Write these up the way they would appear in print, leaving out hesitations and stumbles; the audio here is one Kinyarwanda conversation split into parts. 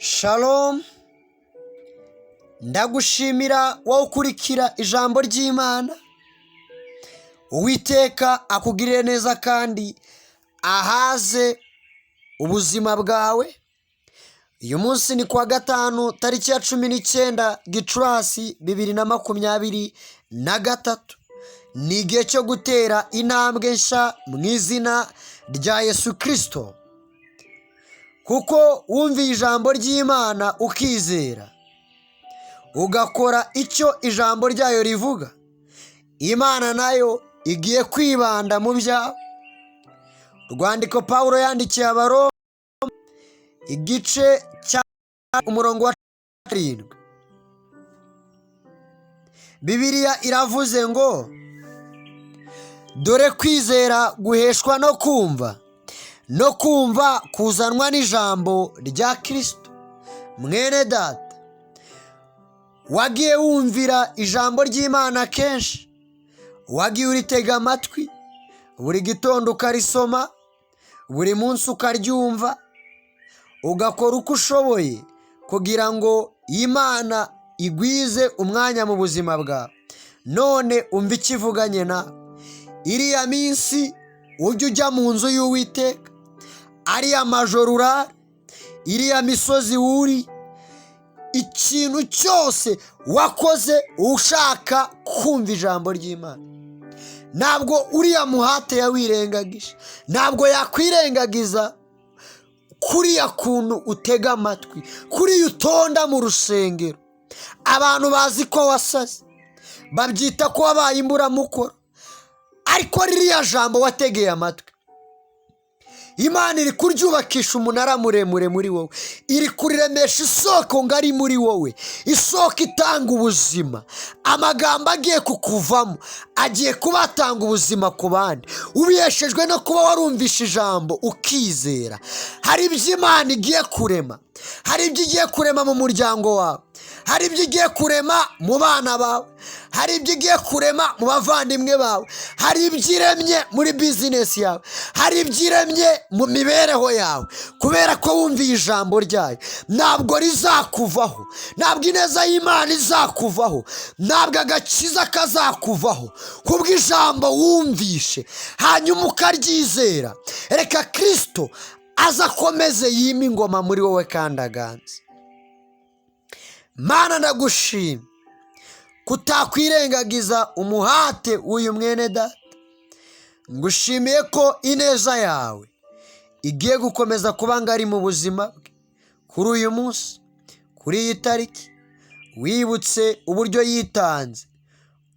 Shalom, ndagushimira wowe ukurikira ijambo ry'Imana. Uwiteka akugirire neza kandi ahaze ubuzima bwawe. Uyu munsi ni kuwa gatanu tariki ya 19 Gicurasi 2023. Ni igihe cyo gutera intambwe nshya mu izina rya Yesu Kristo. Kuko wumviye ijambo ry'Imana ukizera, ugakora icyo ijambo ryayo rivuga, Imana nayo igiye kwibanda mu byawe. Urwandiko Pawulo yandikiye Abaroma igice cya umurongo wa 7. Bibiliya iravuze ngo, dore kwizera guheshwa no kumva, no kumva kuzanwa n'ijambo rya Kristo. Mwene data, wagiye wumvira ijambo ry'Imana kenshi, wagiye uritega amatwi, buri gitondo ukarisoma, buri munsi ukaryumva, ugakora uko ushoboye kugira ngo Imana igwize umwanya mu buzima bwawe. None umva ikivuganye na iriya minsi ujya ujya mu nzu y'Uwiteka, ariya majoro urara, iriya misozi wuri, ikintu cyose wakoze ushaka kumva ijambo ry'Imana, ntabwo uriya muhate yawirengagije, ntabwo yakwirengagiza kuriya kuntu utega amatwi, kuriya utonda mu rusengero. Abantu bazi ko wasaze, babyita ko wabaye imburamukoro, ariko ririya jambo wategeye amatwi, Imana iri kuryubakisha umunara muremure muri wowe, iri kuriremesha isoko ngari muri wowe, isoko itanga ubuzima. Amagambo agiye kukuvamo agiye kubatanga ubuzima ku bandi, ubiyeshejwe no kuba warumvishe ijambo ukizera. Hari ibyo Imana igiye kurema, hari ibyo igiye kurema mu muryango wawe, hari ibyo igiye kurema mu bana bawe, hari ibyo igiye kurema mu bavandimwe bawe, hari ibyo iremye muri bizinesi yawe, hari ibyo iremye mu mibereho yawe. Kubera ko wumviye ijambo ryayo, ntabwo rizakuvaho, ntabwo ineza y'Imana izakuvaho, ntabwo agakiza kazakuvaho, kubwo ijambo wumvishe hanyuma ukaryizera. Reka Kristo aza akomeze yime ingoma muri wowe kandi aganze. Mana, ndagushima kutakwirengagiza umuhate w'uyu mwene data. Ngushimiye ko ineza yawe igiye gukomeza kuba ngari mu buzima bwe kuri uyu munsi, kuri iyi tariki. Wibutse uburyo yitanze,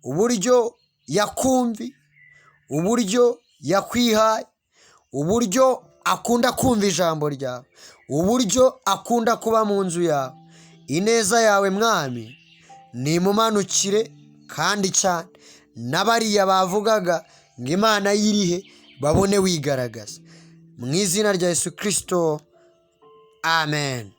uburyo yakumvi, uburyo yakwihaye, uburyo akunda kumva ijambo ryawe, uburyo akunda kuba mu nzu yawe. Ineza yawe Mwami nimumanukire kandi cyane, n'abariya bavugaga ngo Imana yirihe babone wigaragaza. Mu izina rya Yesu Kristo, amen.